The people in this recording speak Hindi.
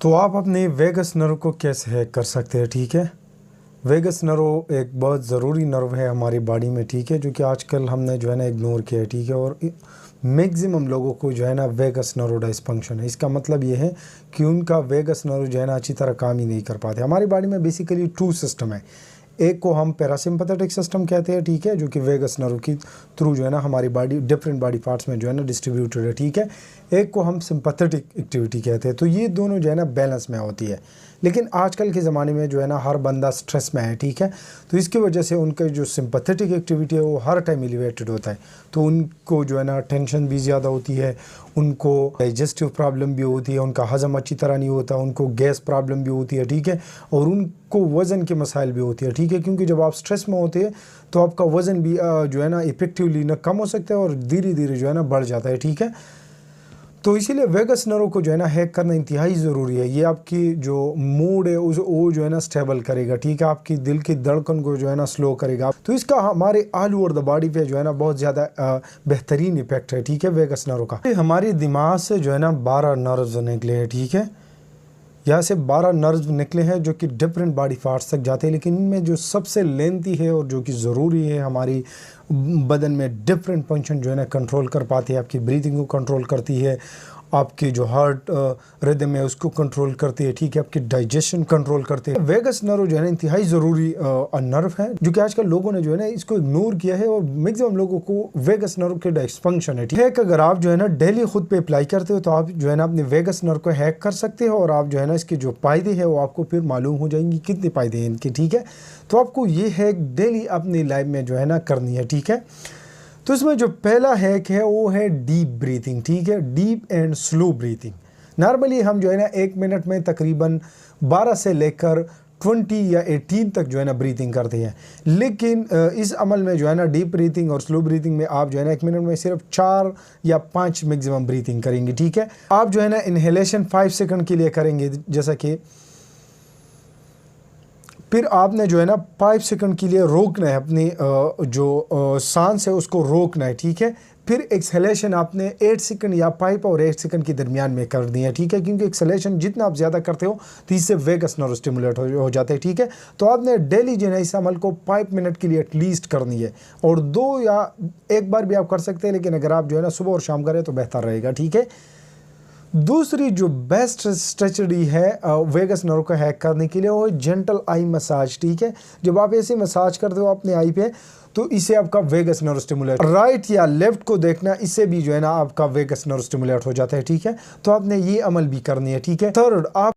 तो आप अपने वेगस नर्व को कैसे हैक कर सकते हैं, ठीक है। वेगस नर्व एक बहुत ज़रूरी नर्व है हमारी बॉडी में, ठीक है, जो कि आजकल हमने जो है ना इग्नोर किया है, ठीक है। और मैक्सिमम लोगों को जो है ना वेगस नर्व डिसफंक्शन है। इसका मतलब ये है कि उनका वेगस नर्व जो है ना अच्छी तरह काम ही नहीं कर पाते। हमारी बॉडी में बेसिकली टू सिस्टम है। एक को हम पैरासिम्पैथेटिक सिस्टम कहते हैं, ठीक है, जो कि वेगस नर्व की थ्रू जो है ना हमारी बॉडी डिफरेंट बॉडी पार्ट्स में जो है ना डिस्ट्रीब्यूटेड है, ठीक है। एक को हम सिंपैथेटिक एक्टिविटी कहते हैं। तो ये दोनों जो है ना बैलेंस में होती है। लेकिन आजकल के ज़माने में जो है ना हर बंदा स्ट्रेस में है, ठीक है। तो इसकी वजह से उनका जो सिंपैथेटिक एक्टिविटी है वो हर टाइम एलिवेटेड होता है। तो उनको जो है ना टेंशन भी ज़्यादा होती है, उनको डाइजेस्टिव प्रॉब्लम भी होती है, उनका हज़म अच्छी तरह नहीं होता, उनको गैस प्रॉब्लम भी होती है, ठीक है। और उनको वज़न के मसाइल भी होती है, ठीक है, क्योंकि जब आप स्ट्रेस में होते हैं तो आपका वज़न भी जो है ना इफेक्टिवली ना कम हो सकता है और धीरे धीरे जो है ना बढ़ जाता है, ठीक है। तो इसीलिए वेगस नर्व को जो है ना हैक करना इंतहाई ज़रूरी है। ये आपकी जो मूड है वो जो है ना स्टेबल करेगा, ठीक है। आपकी दिल की धड़कन को जो है ना स्लो करेगा। तो इसका हमारे ऑल ओवर द बॉडी पे जो है ना बहुत ज़्यादा बेहतरीन इफेक्ट है, ठीक है, वेगस नर्व का। हमारे दिमाग से जो है ना 12 नर्व्स निकले हैं, ठीक है। यहाँ से 12 नर्व्स निकले हैं जो कि डिफरेंट बॉडी पार्ट्स तक जाते हैं। लेकिन इनमें जो सबसे लेंथी है और जो कि ज़रूरी है, हमारी बदन में डिफरेंट फंक्शन जो है ना कंट्रोल कर पाती है। आपकी ब्रीथिंग को कंट्रोल करती है, आपकी जो हार्ट रिदम है उसको कंट्रोल करती है, ठीक है, आपकी डाइजेशन कंट्रोल करती है। वेगस नर्व जो है ना इंतहाई ज़रूरी नर्व है, जो कि आजकल लोगों ने जो है ना इसको इग्नोर किया है और मैक्सिमम लोगों को वेगस नर्व के डिसफंक्शन है, ठीक है। अगर आप जो है ना डेली खुद पे अप्लाई करते हो तो आप जो है ना अपने वेगस नर्व को हैक कर सकते हो और आप जो है ना इसके जो फ़ायदे हैं वो आपको फिर मालूम हो जाएंगे कितने फ़ायदे हैं इनके, ठीक है। तो आपको ये हैक डेली अपनी लाइफ में जो है ना करनी है, ठीक है। तो इसमें जो पहला हैक है वो है डीप ब्रीथिंग, ठीक है, deep and slow breathing. Normally हम जो है ना 1 मिनट में तकरीबन 12 से लेकर 20 या 18 तक जो है ना ब्रीथिंग करते हैं। लेकिन इस अमल में जो है ना डीप ब्रीथिंग और स्लो ब्रीथिंग में आप जो है ना 1 मिनट में सिर्फ 4 या 5 मैक्सिमम ब्रीथिंग करेंगे, ठीक है। आप जो है ना इनहेलेशन 5 सेकंड के लिए करेंगे, जैसा कि फिर आपने जो है ना 5 सेकंड के लिए रोकना है, अपनी जो सांस है उसको रोकना है, ठीक है। फिर एक्सहेलेशन आपने 8 सेकंड या 5 और 8 सेकंड के दरमियान में कर दी है, ठीक है, क्योंकि एक्सहेलेशन जितना आप ज़्यादा करते हो तो इससे वेगस नर्व स्टिमुलेट हो जाते हैं, ठीक है। तो आपने डेली जो है इस अमल को 5 मिनट के लिए एटलीस्ट करनी है और 2 या 1 बार भी आप कर सकते हैं, लेकिन अगर आप जो है ना सुबह और शाम करें तो बेहतर रहेगा, ठीक है। दूसरी जो बेस्ट स्ट्रेटजी है वेगस नर्व को हैक करने के लिए वो है जेंटल आई मसाज, ठीक है। जब आप ऐसे मसाज करते हो अपने आई पे तो इससे आपका वेगस नर्व स्टिमुलेट, राइट या लेफ्ट को देखना, इससे भी जो है ना आपका वेगस नर्व स्टिमुलेट हो जाता है, ठीक है। तो आपने ये अमल भी करनी है, ठीक है। थर्ड, आप